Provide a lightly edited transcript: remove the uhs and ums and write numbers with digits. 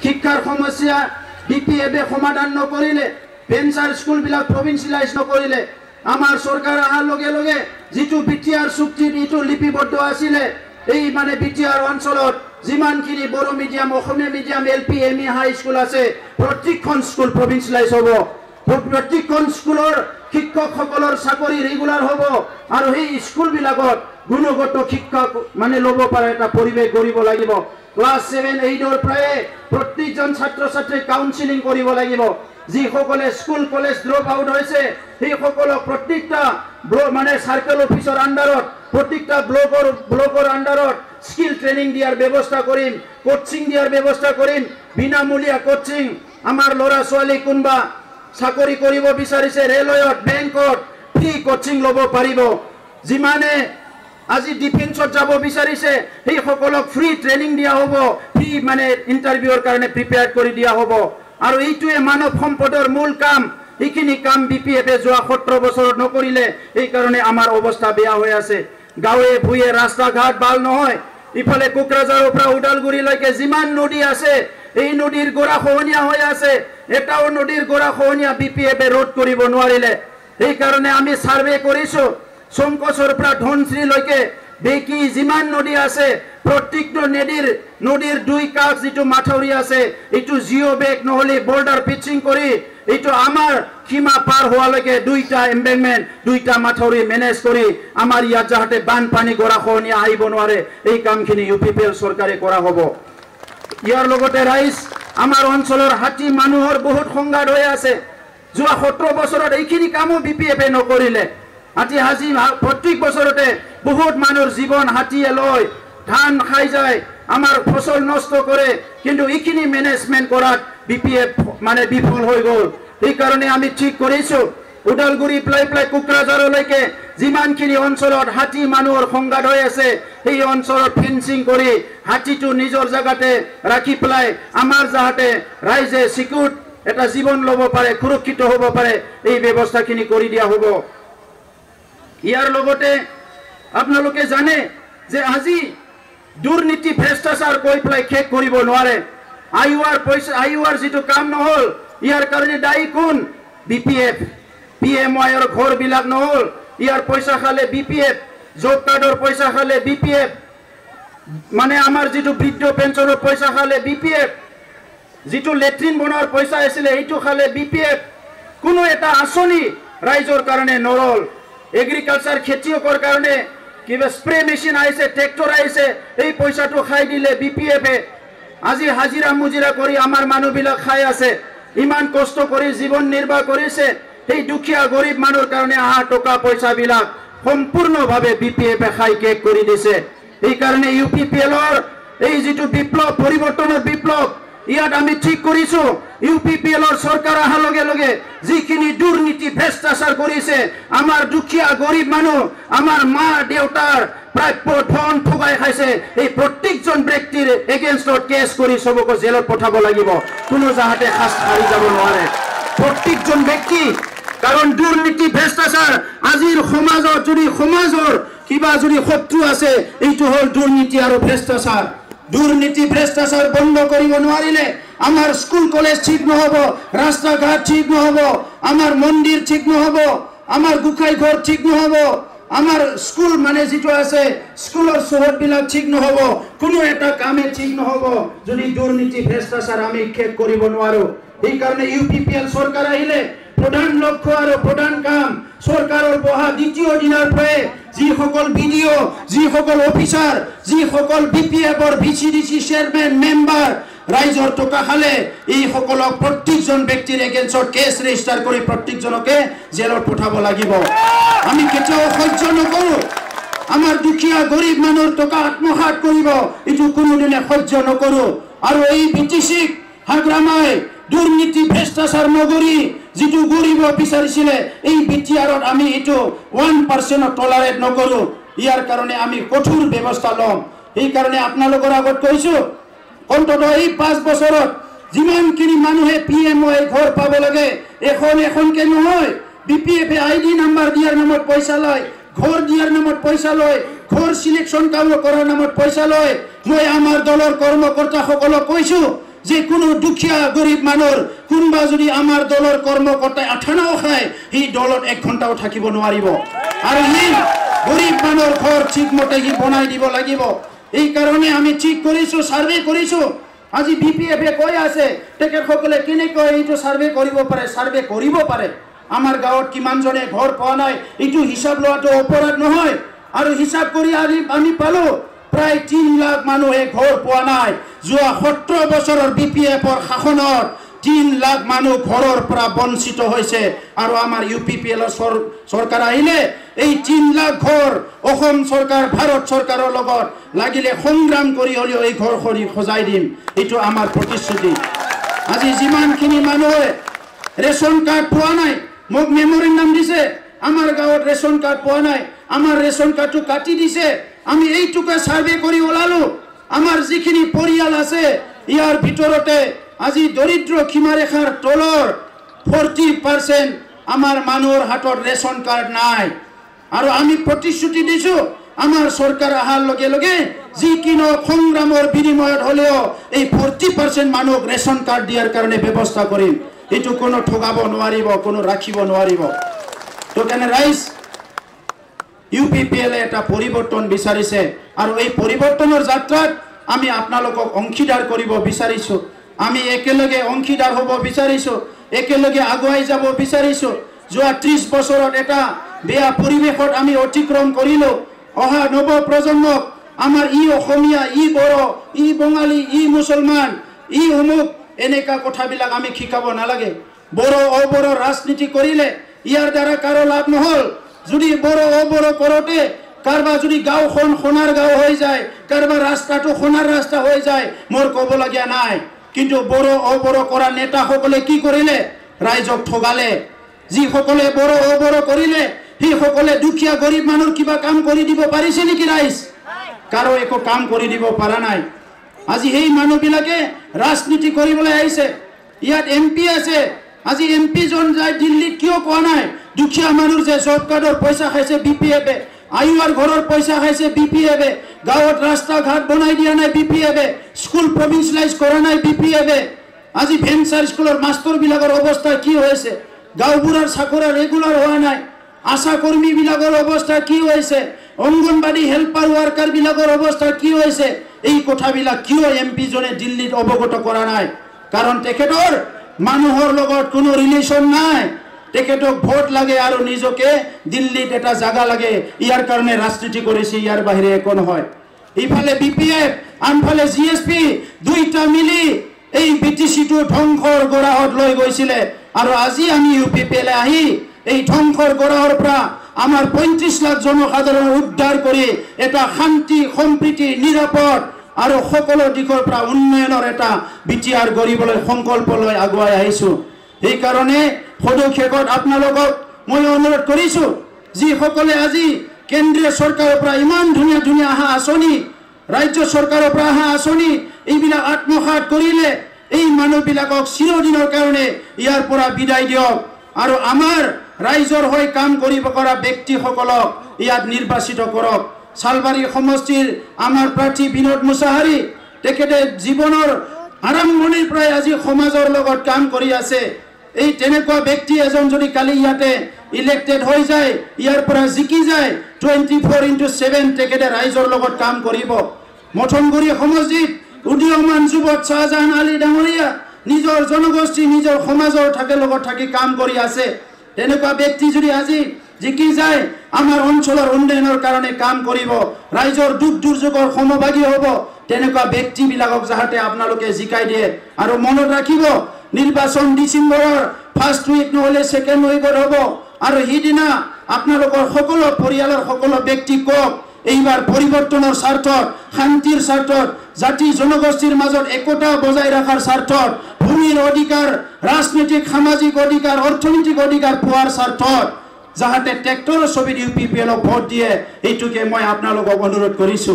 শিক্ষাৰ সমস্যা বিপিএফে সমাধান নকৰিলে ভেঞ্চাৰ স্কুলবিলাক প্ৰভিন্সিয়েলাইজ নকৰিলে আমাৰ চৰকাৰ অহাৰ লগে লগে যিটো বিটিআৰ চুক্তিত ইটো লিপিবদ্ধ আছিলে এই মানে বিটিআৰ অঞ্চলত যিমানখিনি বড়ো মিডিয়াম অসমীয়া মিডিয়াম এলপি এমই হাই স্কুল আছে প্ৰত্যেকখন স্কুল প্ৰভিন্সিয়েলাইজ হ'ব প্ৰত্যেকখন স্কুলৰ শিক্ষকসকলৰ চাকৰি ৰেগুলাৰ হ'ব আৰু সেই স্কুলবিলাকত গুণগত শিক্ষা মানে ল'ব পাৰে এটা পৰিৱেশ গঢ়িব লাগিব ক্লাছ 7-8 পৰাই প্ৰত্যেকজন ছাত্ৰ ছাত্ৰী কাউন্সেলিং কৰিব লাগিব যিসকলে স্কুল কলেজ ড্ৰপ আউট হৈছে সেইসকলক প্ৰত্যেকটা মানে সাৰ্কেল অফিচৰ আণ্ডাৰত প্ৰত্যেকটা ব্লকৰ আণ্ডাৰত স্কিল ট্ৰেইনিং দিয়াৰ ব্যৱস্থা কৰিম কোচিং দিয়াৰ ব্যৱস্থা কৰিম বিনামূলীয়া কোচিং আমাৰ ল'ৰা ছোৱালী কোনবা চাকৰি কৰিব বিচাৰিছে ৰেলৱেত বেংকত ফ্ৰী কোচিং ল'ব পাৰিব যিমানে আজি ডিফেন্সত যাব বিচাৰিছে সেই সকলক ফ্ৰী ট্ৰেইনিং দিয়া হ'ব ফ্ৰী মানে ইন্টাৰভিউৰ কাৰণে প্ৰিপেয়াৰ কৰি দিয়া হ'ব আৰু এইটোৱে মানৱ সম্পদৰ মূল কাম এইখিনি কাম বিপিএফে যোৱা 17 বছৰত নকৰিলে এই কাৰণে আমাৰ অৱস্থা বেয়া হৈ আছে গাঁৱে ভুঁয়ে ৰাস্তা ঘাট ভাল নহয় ইফালে কোকৰাঝাৰৰ পৰা উদালগুৰিলৈকে যিমান নদী আছে এই নদীৰ গোৰা খহনীয়া হৈ আছে এটাও নদীৰ গোৰা খহনীয়া বিপিএফে ৰোধ কৰিব নোৱাৰিলে এই কাৰণে আমি সাৰ্ভে কৰিছো সংকোচৰ পৰা ধনশ্ৰীলৈকে বেকি যিমান নদী আছে প্ৰত্যেকটো নদীৰ দুই কাষ যিটো মাথাউৰি আছে এইটো জিঅ' বেগ নহলে বৰ্ডাৰ পিচিং কৰি এইটো আমাৰ সীমা পাৰ হোৱালৈকে দুইটা এম্বেংমেন্ট দুইটা মাথাউৰি মেনেজ কৰি আমাৰ ইয়াত যাতে বানপানী গৰা খহনীয়া আহিব নোৱাৰে এই কামখিনি ইউপিপিএল চৰকাৰে কৰা হ'ব ইয়াৰ লগতে ৰাইজ আমাৰ অঞ্চলৰ হাতী মানুহৰ বহুত সংঘাত হৈ আছে যোৱা 17 বছৰত এইখিনি কামো বিপিএফে নকৰিলে হাতী হাজি প্ৰত্যেক বছৰতে বহুত মানুহৰ জীৱন হাতীয়ে লয় ধান খাই যায় আমাৰ ফসল নষ্ট কৰে কিন্তু এইখিনি মেনেজমেন্ট কৰাত বিপিএফ মানে বিফল হৈ গ'ল এই কাৰণে আমি ঠিক কৰিছো উদালগুৰি প্লাই কোকৰাঝাৰলৈকে যিমানখিনি অঞ্চলত হাতী মানুহৰ সংঘাত হৈ আছে এই অঞ্চলত ফেন্সিং কৰি হাতীটো নিজৰ জাগাতে ৰাখি প্লাই আমাৰ যাতে ৰাইজে সিকিউৰ এটা জীৱন ল'ব পাৰে সুৰক্ষিত হ'ব পাৰে এই ব্যৱস্থাখিনি কৰি দিয়া হ'ব ইয়াৰ লগতে আপোনালোকে জানে যে আজি দুৰ্নীতি ভ্ৰষ্টাচাৰ কৈ প্লাই শেষ কৰিব নোৱাৰে আইওআৰ যিটো কাম নহল ইয়াৰ কাৰণে দায়ী কোন বিপিএফ পিএমৱাইৰ ঘৰবিলাক নহল ইয়াৰ পইচা খালে বিপিএফ জব কাৰ্ডৰ পইচা খালে বিপিএফ মানে আমাৰ যিটো বৃদ্ধ পেঞ্চনৰ পইচা খালে বিপিএফ যিটো লেট্ৰিন বনোৱাৰ পইচা আছিল এইটো খালে বিপিএফ কোনো এটা আঁচনি ৰাইজৰ কাৰণে নৰল এগ্ৰিকালচাৰ খেতিয়কৰ কাৰণে কিবা স্প্ৰে মেচিন আহিছে ট্ৰেক্টৰ আহিছে এই পইচাটো খাই দিলে বিপিএফে আজি হাজিৰা মুজিৰা কৰি আমাৰ মানুহবিলাক খাই আছে ইমান কষ্ট কৰি জীৱন নিৰ্বাহ কৰিছে এই দুখীয়া গৰীব মানুহৰ কাৰণে টকা পইচাবিলাক সম্পূৰ্ণভাৱে বিপিএফে খাই শেষ কৰি দিছে এই কাৰণে ইউপিপিএলৰ এই যিটো বিপ্লৱ পৰিৱৰ্তনৰ বিপ্লৱ ইয়াত আমি ঠিক কৰিছো ইউপিপিএলৰ চৰকাৰ অহাৰ লগে লগে যিখিনি দুৰ্নীতি ভ্ৰষ্টাচাৰ কৰিছে আমাৰ দুখীয়া গৰীব মানুহ আমাৰ মা দেউতাৰ প্ৰাপ্য ধন ঠগাই খাইছে এই প্ৰত্যেকজন ব্যক্তিৰ এগেইনষ্টত কেছ কৰি সবক জেলত পঠাব লাগিব কোনো যাতে খাস হাৰি যাব নোৱাৰে প্ৰত্যেকজন ব্যক্তি কাৰণ দুৰ্নীতি ভ্ৰষ্টাচাৰ আজিৰ সমাজত যদি সমাজৰ কিবা যদি শত্ৰু আছে এইটো হল দুৰ্নীতি আৰু ভ্ৰষ্টাচাৰ দুৰ্নীতি ভ্ৰষ্টাচাৰ বন্ধ কৰিব নোৱাৰিলে আমাৰ স্কুল কলেজ ঠিক নহব ৰাস্তা ঘাট ঠিক নহব আমাৰ মন্দিৰ ঠিক নহব আমাৰ গুখাই ঘৰ ঠিক নহব আমাৰ স্কুল মানে যিটো আছে স্কুলৰ চহৰবিলাক ঠিক নহব কোনো এটা কামে ঠিক নহব যদি দুৰ্নীতি ভ্ৰষ্টাচাৰ আমি শেষ কৰিব নোৱাৰো এই কাৰণে ইউপিপিএল চৰকাৰ আহিলে প্ৰধান লক্ষ্য আৰু প্ৰধান কাম সৰকাৰৰ বহা দ্বিতীয় দিনৰ পৰাই যিসকল বিডিও যিসকল অফিচাৰ যিসকল বিপিএফৰ ভিচিডিসি চেয়াৰম্যান মেম্বাৰ ৰাইজৰ টকা খালে এই সকলক প্ৰত্যেকজন ব্যক্তিৰ এগেইনষ্টত কেছ ৰেজিষ্টাৰ কৰি প্ৰত্যেকজনকে জেলত পঠাব লাগিব আমি কেতিয়াও সহ্য নকৰো আমাৰ দুখীয়া গৰীব মানুহৰ টকা আত্মসাৎ কৰিব এইটো কোনোদিনে সহ্য নকৰো আৰু এই বিটিসিক হাগ্ৰামাই দুৰ্নীতি ভ্ৰষ্টাচাৰ নগৰী যিটো গৰিব বিচাৰিছিলে এই বিটিআৰত আমি এটো 1% টলাৰেট নকৰো ইয়াৰ কাৰণে আমি কঠোৰ ব্যৱস্থা লম এই কাৰণে আপোনালোকৰ আগত কৈছো অন্তত এই 5 বছৰত যিমানখিনি মানুহে পিএমৱাই ঘৰ পাব লাগে এখনকে নহয় বিপিএফে আইডি নাম্বাৰ দিয়াৰ নামত পইচা লয় ঘৰ দিয়াৰ নামত পইচা লয় ঘৰ সিলেকশন কাম কৰাৰ নামত পইচা লয় মই আমাৰ দলৰ কৰ্মকৰ্তা সকলক কৈছো যে কোনো দুখীয়া গৰিব মানুহৰ কোনবা যদি আমাৰ দলৰ কৰ্মকৰ্তাই আঠানাও খায় সেই দলত 1 ঘণ্টাও থাকিব নোৱাৰিব আৰু এই গৰিব মানুহৰ ঘৰ ঠিকমতে হি বনাই দিব লাগিব এই কাৰণে আমি ঠিক কৰিছো সাৰ্ভে কৰিছো আজি বিপিএফে কৈ আছে তেখেতসকলে কেনেকৈ এইটো সাৰ্ভে কৰিব পাৰে আমাৰ গাঁৱত কিমানজনে ঘৰ পোৱা নাই এইটো হিচাপ লোৱাটো অপৰাধ নহয় আৰু হিচাপ কৰি আমি পালো প্ৰায় 3 লাখ মানুহে ঘৰ পোৱা নাই যোৱা 17 বছৰৰ বিপিএফৰ শাসনত 3 লাখ মানুহ ঘৰৰ পৰা বঞ্চিত হৈছে আৰু আমাৰ ইউপিপিএলৰ সৰকাৰ আহিলে এই 3 লাখ ঘৰ অসম সৰকাৰ ভাৰত সৰকাৰৰ লগত লাগিলে সংগ্ৰাম কৰি হলিও এই ঘৰ খজাই দিম এইটো আমাৰ প্ৰতিশ্ৰুতি আজি যিমানখিনি মানুহে ৰেশন কাৰ্ড পোৱা নাই মোক মেমোৰেণ্ডাম দিছে আমাৰ গাঁৱত ৰেশন কাৰ্ড পোৱা নাই আমাৰ ৰেশন কাৰ্ডটো কাটি দিছে আমি এইটুকে সাৰ্ভে কৰি ওলালো আমাৰ যিখিনি পৰিয়াল আছে ইয়াৰ ভিতৰতে আজি দৰিদ্ৰ সীমাৰেখাৰ তলৰ 40% আমাৰ মানুহৰ হাতত ৰেশন কাৰ্ড নাই আৰু আমি প্ৰতিশ্ৰুতি দিছো আমাৰ সৰকাৰ আহাৰ লগে লগে যিকিনো সংগ্ৰামৰ বিনিময়ত হলেও এই 40% মানুহক ৰেশন কাৰ্ড দিয়াৰ কাৰণে ব্যৱস্থা কৰিম এটো কোনো ঠগাব নোৱাৰিব কোনো ৰাখিব নোৱাৰিব তো কেনে ৰাইজ ইউপিপিএল এটা পৰিৱৰ্তন বিচাৰিছে আৰু এই পৰিৱৰ্তনৰ যাত্ৰাত আমি আপোনালোকক অংশীদাৰ কৰিব বিচাৰিছো আমি একেলগে অংশীদাৰ হ'ব বিচাৰিছো একেলগে আগুৱাই যাব বিচাৰিছো যোৱা 30 বছৰত এটা বেয়া পৰিৱেশত আমি অতিক্ৰম কৰিলো অহা নৱ প্ৰজন্মক আমাৰ ই অসমীয়া ই বড়ো ই বঙালী ই মুছলমান ই অমুক এনেকা কথাবিলাক আমি শিকাব নালাগে বড়ো অবড়ো ৰাজনীতি কৰিলে ইয়াৰ দ্বাৰা কাৰো লাভ নহল যদি বড়ো অবড়ো কৰোতে কারবা যদি গাঁওখন সোনার গাঁও হয়ে যায় কারবা রাস্তাটো সোনার রাস্তা হয়ে যায় মোর কব লাগিয়া নাই কিন্তু বড় অবড় করা নেতা সকলে কি করিলে রাইজক ঠগালে যি সকলে বড় অবড় করিলে সেই সকলে দুখীয়া গরিব মানুষ কিবা কাম কৰি দিব পাৰিছে নেকি ৰাইজ কাৰো একো কাম কৰি দিব পাৰা নাই আজি সেই মানুহবিলাকে ৰাজনীতি কৰিবলৈ আহিছে ইয়াত এমপি আছে আজি এমপি জন যায় দিল্লীত কিয় কোৱা নাই দুখীয়া মানুহ যে জব কাৰ্ডৰ পইচা খাইছে বিপিএফে আইওয়াৰ ঘৰেৰ পয়সা খাইছে বিপিএফে গাঁৱত ৰাস্তা ঘাট বনাই দিয়া নাই বিপিএফে স্কুল প্ৰভিন্সিয়ালাইজ কৰা নাই বিপিএফে আজি ভেঞ্চাৰ স্কুলেৰ মাস্টাৰ বিলাকৰ অবস্থা কি হয়েছে গাঁওবুঢ়াৰ চাকৰি ৰেগুলাৰ হওয়া নাই আশা কৰ্মী বিলাকৰ অবস্থা কি হয়েছে অঙ্গনবাড়ি হেল্পাৰ ওয়াৰ্কাৰ বিলাকৰ অবস্থা কি হয়েছে এই কথাবিলাক কিয় এমপি জনে দিল্লীত অবগত করা নাই কারণ তেখেতৰ মানুহৰ লগত কোনো ৰিলেশন নাই তেখেতক ভোট লাগে আৰু নিজকে দিল্লীত এটা জায়গা লাগে ইয়াৰ কাৰণে ৰাজনীতি কৰিছে ইয়াৰ বাহিৰে একো নহয় ইফালে বিপিএফ আনফালে জিএসপি দুইটা মিলি এই বিটিসিটো ধ্বংসৰ গৰাহত লৈ গৈছিলে আৰু আজি আমি ইউপিপিএল আহি এই ধ্বংসৰ গৰাহৰ পৰা আমাৰ 35 লাখ জনসাধাৰণ উদ্ধাৰ কৰি এটা শান্তি সম্প্ৰীতি নিৰাপদ আৰু সকলো দিশৰ পৰা উন্নয়নৰ এটা বিটিআৰ গঢ়িবলৈ সংকল্প লৈ আগুৱাই আহিছো এই কাৰণে পদক্ষেপত আপোনালোকক মই অনুৰোধ কৰিছো যি সকলে আজি কেন্দ্ৰীয় চৰকাৰৰ পৰা ইমান ধুনীয়া ধুনীয়া আহা আঁচনি ৰাজ্য চৰকাৰৰ পৰা আহা আঁচনি এইবিলাক আত্মসাৎ কৰিলে এই মানুহবিলাকক চিৰদিনৰ কাৰণে ইয়াৰ পৰা বিদায় দিয়ক আৰু আমাৰ ৰাইজৰ হৈ কাম কৰিব পৰা ব্যক্তিসকলক ইয়াত নিৰ্বাচিত কৰক সালবাৰী সমষ্টিৰ আমাৰ প্ৰাৰ্থী বিনোদ মুছাহাৰী তেখেতে জীৱনৰ আৰম্ভণিৰ পৰাই আজি সমাজৰ লগত কাম কৰি আছে এই তেনেকুৱা ব্যক্তি এজন যদি কালি ইয়াতে ইলেক্টেড হৈ যায় ইয়াৰ পৰা জিকি যায় 24/7 তেখেতে ৰাইজৰ লগত কাম কৰিব মঠনগুৰি সমষ্টিত উদীয়মান যুৱক শাহজাহান আলী ডাঙৰীয়া নিজৰ জনগোষ্ঠী নিজৰ সমাজৰ লগত থাকি কাম কৰি আছে তেনেকুৱা ব্যক্তি যদি আজি জিকি যায় আমাৰ অঞ্চলৰ উন্নয়নৰ কাৰণে কাম কৰিব ৰাইজৰ দুখ দুৰ্যোগৰ সমভাগী হ'ব তেনেকুৱা ব্যক্তিবিলাকক যাতে আপোনালোকে জিকাই দিয়ে আৰু মনত ৰাখিব নিৰ্বাচন ডিসেম্বৰৰ ফাৰ্স্ট উইক নহলে সেকেন্ড উইকত হ'ব আৰু হিদিনা আপোনালোকৰ সকলো পৰিয়ালৰ সকলো ব্যক্তি কক এইবাৰ পৰিৱৰ্তনৰ স্বাৰ্থত শান্তিৰ স্বাৰ্থত জাতি জনগোষ্ঠীৰ মাজত একতা বজাই ৰাখাৰ স্বাৰ্থত ভূমিৰ অধিকাৰ ৰাজনৈতিক সামাজিক অধিকাৰ অৰ্থনৈতিক অধিকাৰ পোৱাৰ স্বাৰ্থত যাতে ট্ৰেক্টৰৰ ছবিত ইউপিপিএলক ভোট দিয়ে এইটোকে মই আপোনালোকক অনুৰোধ কৰিছো